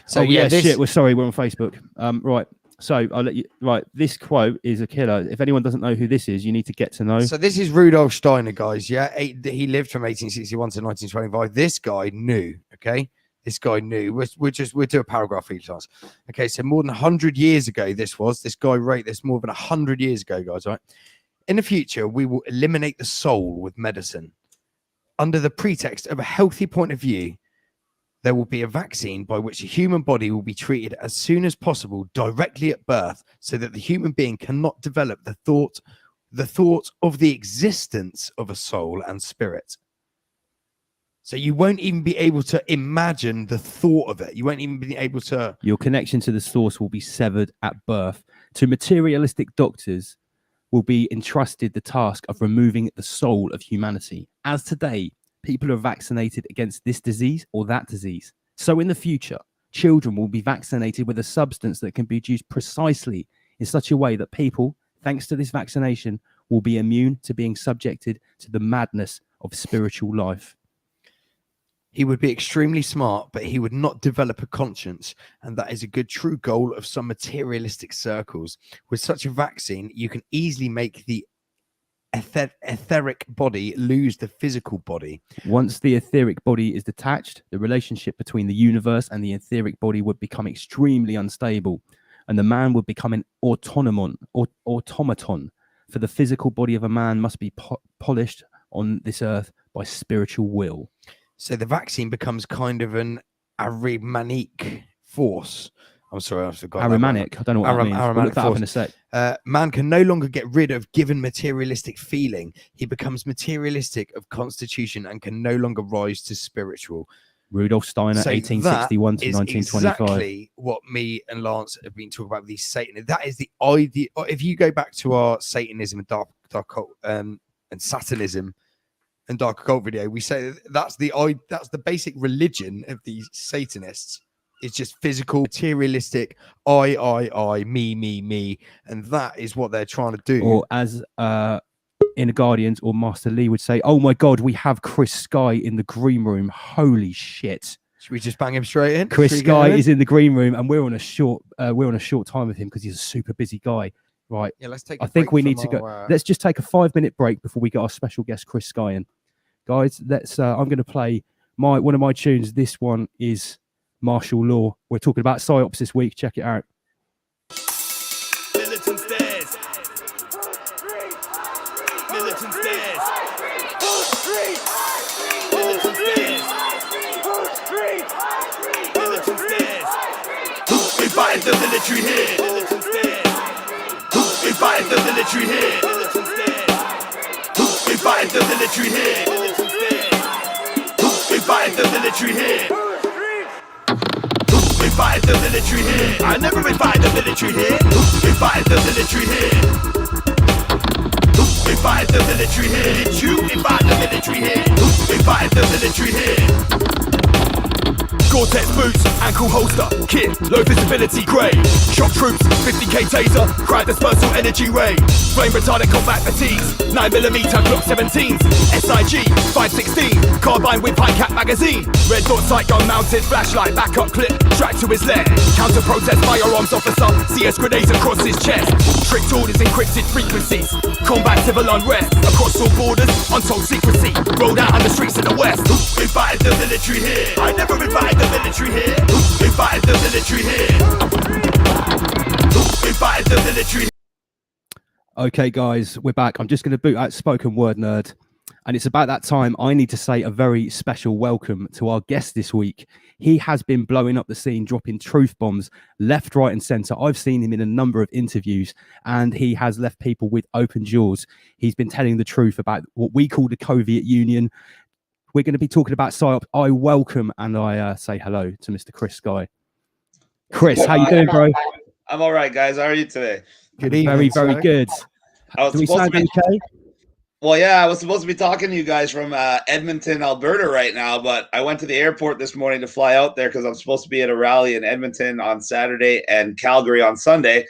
So shit. We're sorry. We're on Facebook. Right. So I'll let you. Right. This quote is a killer. If anyone doesn't know who this is, you need to get to know. So this is Rudolf Steiner, guys. Yeah. He lived from 1861 to 1925. This guy knew. Okay. This guy knew. We'll do a paragraph each time. Okay. So more than 100 years ago, this guy wrote this more than 100 years ago, guys. Right. In the future, we will eliminate the soul with medicine under the pretext of a healthy point of view. There will be a vaccine by which the human body will be treated as soon as possible directly at birth so that the human being cannot develop the thought of the existence of a soul and spirit. So you won't even be able to imagine the thought of it. You won't even be able to. Your connection to the source will be severed at birth. To materialistic doctors will be entrusted the task of removing the soul of humanity. As today, people are vaccinated against this disease or that disease. So in the future, children will be vaccinated with a substance that can be used precisely in such a way that people, thanks to this vaccination, will be immune to being subjected to the madness of spiritual life. He would be extremely smart, but he would not develop a conscience. And that is a good true goal of some materialistic circles. With such a vaccine, you can easily make the etheric body lose the physical body. Once the etheric body is detached, the relationship between the universe and the etheric body would become extremely unstable, and the man would become an automaton. For the physical body of a man must be polished on this earth by spiritual will. So the vaccine becomes kind of an Ahrimanic force. I'm sorry, I forgot. Ahrimanic. I don't know what that means. We'll look that up in a sec. Man can no longer get rid of given materialistic feeling. He becomes materialistic of constitution and can no longer rise to spiritual. Rudolf Steiner, So 1861 to that is 1925. exactly what me and Lance have been talking about with these Satan. That is the idea. If you go back to our Satanism and dark occult, and Satanism and dark occult video, we say that's the basic religion of these Satanists. It's just physical, materialistic, I, me, and that is what they're trying to do. Or as in Guardians or Master Lee would say, "Oh my God, we have Chris Sky in the green room. Holy shit!" Should we just bang him straight in? Chris Sky is in the green room, and we're on a short time with him because he's a super busy guy. Right? Yeah, let's take. I think we need to go. Let's just take a 5-minute break before we get our special guest Chris Sky in. Guys, let's. I'm going to play one of my tunes. This one is Martial Law. We're talking about PSYOPS this week. Check it out. Militant stairs. Militant stairs. Militant stairs. Militant stairs. We fight the military here. Militant stairs. We fight the military here. Militant stairs. We fight the military here. Militant stairs. We fight the military here. We fight the military here. I never invite the military here. We fight the military here. We fight the military here. Did you invite the military here? We fight the military here. Gore-Tex boots, ankle holster, kit, low visibility, grey. Shock troops, 50k taser, crowd dispersal energy ray. Flame retardant combat fatigues, 9mm Glock 17s. SIG, 516, carbine with high cap magazine. Red dot sight gun mounted, flashlight, backup clip, strapped to his leg. Counter protest firearms officer, CS grenades across his chest. Strict orders, encrypted frequencies. Combat civil unrest, across all borders, untold secrecy. Rolled out on the streets of the west. We fight the military here. I never invite the military here. We fight the military here. We fight the military here. Okay, guys, we're back. I'm just going to boot out Spoken Word Nerd. And it's about that time I need to say a very special welcome to our guest this week. He has been blowing up the scene, dropping truth bombs left, right, and center. I've seen him in a number of interviews, and he has left people with open jaws. He's been telling the truth about what we call the Soviet Union. We're going to be talking about PSYOPS. I welcome and I say hello to Mr. Chris Sky. Chris, how you doing, bro? I'm all right, guys. How are you today? Good evening. Very, very good. Do we sound okay? Well, yeah, I was supposed to be talking to you guys from Edmonton, Alberta right now, but I went to the airport this morning to fly out there because I'm supposed to be at a rally in Edmonton on Saturday and Calgary on Sunday.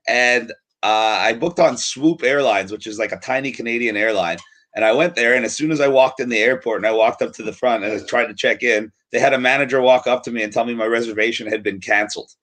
And I booked on Swoop Airlines, which is like a tiny Canadian airline. And I went there, and as soon as I walked in the airport and I walked up to the front and I tried to check in, they had a manager walk up to me and tell me my reservation had been canceled.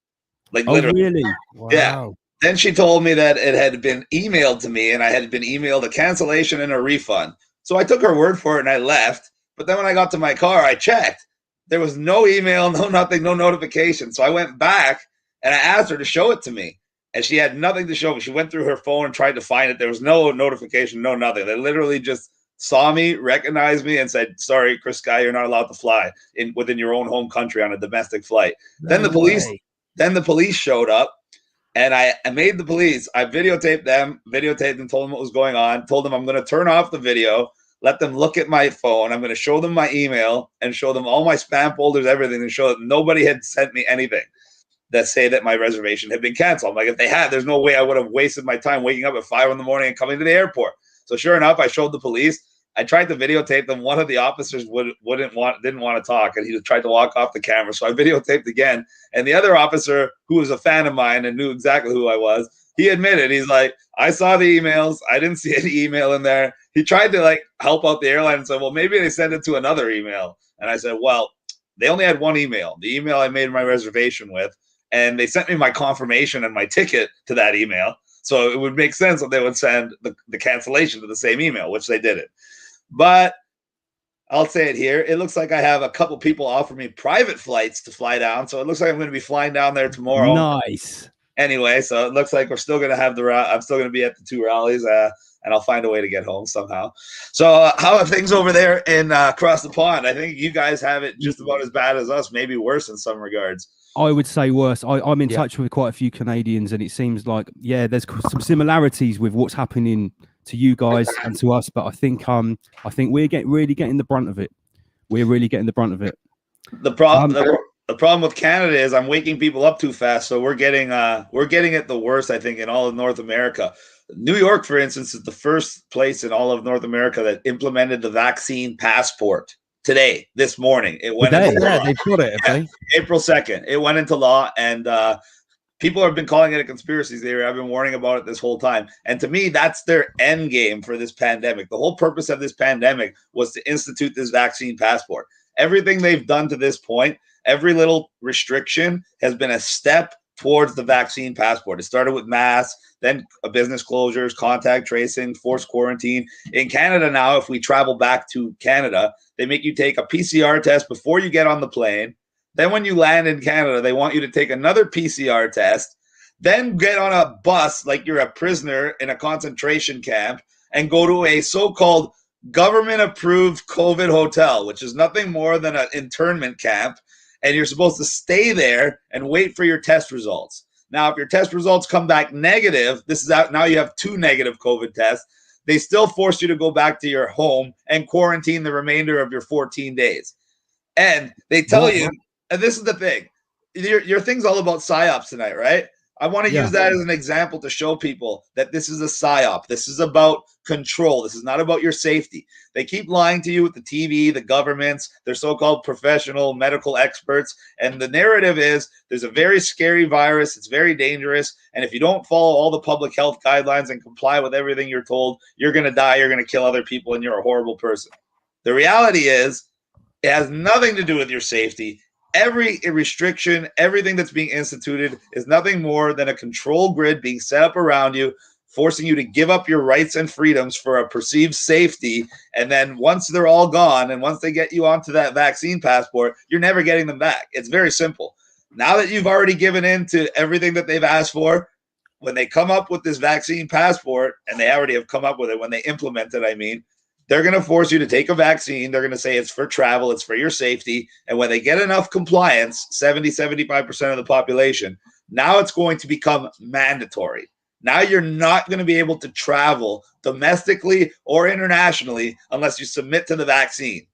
Like, literally. Really? Wow. Yeah. Then she told me that it had been emailed to me and I had been emailed a cancellation and a refund. So I took her word for it and I left. But then when I got to my car, I checked. There was no email, no nothing, no notification. So I went back and I asked her to show it to me. And she had nothing to show me. She went through her phone and tried to find it. There was no notification, no nothing. They literally just saw me, recognized me, and said, "Sorry, Chris Sky, you're not allowed to fly within your own home country on a domestic flight." Then the police showed up. And I made the police. I videotaped them, told them what was going on, told them I'm going to turn off the video, let them look at my phone. I'm going to show them my email and show them all my spam folders, everything, and show that nobody had sent me anything that say that my reservation had been canceled. I'm like, if they had, there's no way I would have wasted my time waking up at 5 in the morning and coming to the airport. So sure enough, I showed the police. I tried to videotape them. One of the officers didn't want to talk, and he tried to walk off the camera. So I videotaped again. And the other officer, who was a fan of mine and knew exactly who I was, he admitted, he's like, I saw the emails. I didn't see any email in there. He tried to help out the airline and said, well, maybe they sent it to another email. And I said, well, they only had one email, the email I made my reservation with. And they sent me my confirmation and my ticket to that email. So it would make sense that they would send the cancellation to the same email, which they didn't. But I'll say it here. It looks like I have a couple people offer me private flights to fly down. So it looks like I'm going to be flying down there tomorrow. Nice. Anyway, so it looks like we're still going to have I'm still going to be at the 2 rallies, and I'll find a way to get home somehow. So how are things over there in across the pond? I think you guys have it just about as bad as us, maybe worse in some regards. I would say worse. I'm in touch with quite a few Canadians, and it seems like, yeah, there's some similarities with what's happening to you guys and to us. But I think we're really getting the brunt of it. We're really getting the brunt of it. The problem with Canada is I'm waking people up too fast, so we're getting it the worst, I think, in all of North America. New York, for instance, is the first place in all of North America that implemented the vaccine passport. Today, this morning, it went into law. They've got it, have they? April 2nd. It went into law, and people have been calling it a conspiracy theory. I've been warning about it this whole time. And to me, that's their end game for this pandemic. The whole purpose of this pandemic was to institute this vaccine passport. Everything they've done to this point, every little restriction has been a step towards the vaccine passport. It started with masks, then business closures, contact tracing, forced quarantine. In Canada now, if we travel back to Canada, they make you take a PCR test before you get on the plane. Then when you land in Canada, they want you to take another PCR test, then get on a bus like you're a prisoner in a concentration camp and go to a so-called government-approved COVID hotel, which is nothing more than an internment camp. And you're supposed to stay there and wait for your test results. Now, if your test results come back negative, this is out. Now you have 2 negative COVID tests. They still force you to go back to your home and quarantine the remainder of your 14 days. And they tell you, and this is the thing, your thing's all about PSYOPs tonight, right? I want to use that as an example to show people that this is a PSYOP. This is about control. This is not about your safety. They keep lying to you with the TV, the governments, their so-called professional medical experts. And the narrative is there's a very scary virus. It's very dangerous. And if you don't follow all the public health guidelines and comply with everything you're told, you're going to die. You're going to kill other people and you're a horrible person. The reality is it has nothing to do with your safety. Every restriction, everything that's being instituted is nothing more than a control grid being set up around you, forcing you to give up your rights and freedoms for a perceived safety. And then once they're all gone and once they get you onto that vaccine passport, you're never getting them back. It's very simple. Now that you've already given in to everything that they've asked for, when they come up with this vaccine passport, and they already have come up with it when they implement it, I mean, they're going to force you to take a vaccine. They're going to say it's for travel, it's for your safety. And when they get enough compliance, 75% of the population, now it's going to become mandatory. Now you're not going to be able to travel domestically or internationally unless you submit to the vaccine.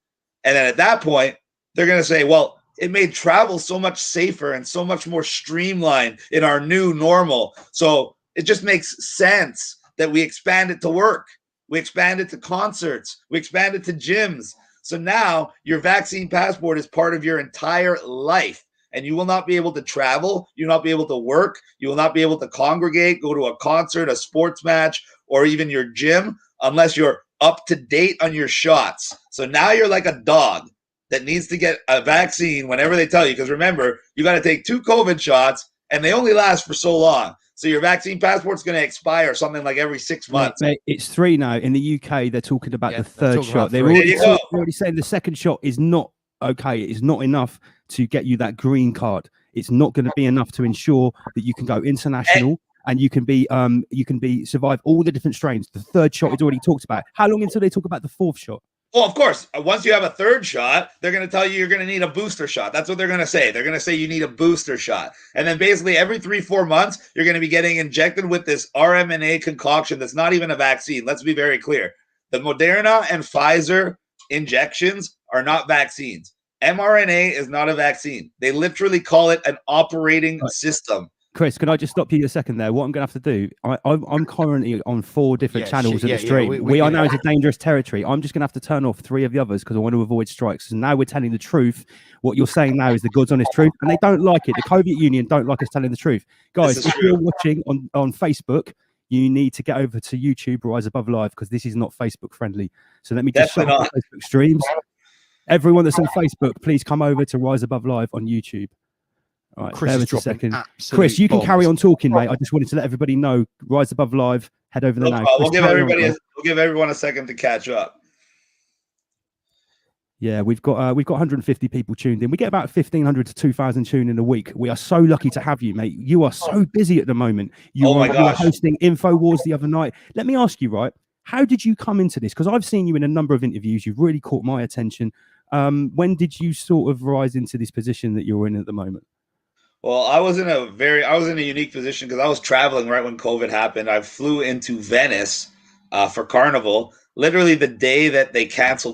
And then at that point, they're going to say, well, it made travel so much safer and so much more streamlined in our new normal. So it just makes sense that we expand it to work. We expand it to concerts. We expand it to gyms. So now your vaccine passport is part of your entire life. And you will not be able to travel. You will not be able to work. You will not be able to congregate, go to a concert, a sports match, or even your gym unless you're up to date on your shots. So now you're like a dog that needs to get a vaccine whenever they tell you. Because remember, you got to take 2 COVID shots, and they only last for so long. So your vaccine passport's going to expire something like every 6 months. Mate, it's 3 now. In the UK, they're talking about the 3rd shot. They're already saying the 2nd shot is not okay. It is not enough to get you that green card. It's not going to be enough to ensure that you can go international and you can be survive all the different strains. The 3rd shot is already talked about. How long until they talk about the 4th shot? Well, of course, once you have a 3rd shot, they're going to tell you you're going to need a booster shot. That's what they're going to say. They're going to say you need a booster shot. And then basically every 3-4 months, you're going to be getting injected with this RMNA concoction that's not even a vaccine. Let's be very clear. The Moderna and Pfizer injections are not vaccines. mRNA is not a vaccine. They literally call it an operating system. Chris, can I just stop you a second there? What I'm going to have to do, I'm currently on 4 different channels of the stream. We are now into dangerous territory. I'm just going to have to turn off 3 of the others because I want to avoid strikes. And now we're telling the truth. What you're saying now is the God's honest truth, and they don't like it. The Soviet Union don't like us telling the truth. Guys, if you're watching on Facebook, you need to get over to YouTube, Rise Above Live, because this is not Facebook friendly. So let me just show the Facebook streams. Everyone that's on Facebook, please come over to Rise Above Live on YouTube. All right, Chris bear is with us a dropping second. absolute Chris, you can carry bombs. on talking, mate. I just wanted to let everybody know. Rise Above Live, head over there No now. problem. Chris, We'll give everyone a second to catch up. Yeah, we've got 150 people tuned in. We get about 1,500 to 2,000 tuned in a week. We are so lucky to have you, mate. You are so busy at the moment. You were hosting InfoWars the other night. Let me ask you, right? How did you come into this? Because I've seen you in a number of interviews. You've really caught my attention. When did you sort of rise into this position that you're in at the moment? Well, I was in a unique position because I was traveling right when COVID happened. I flew into Venice for Carnival, literally the day that they canceled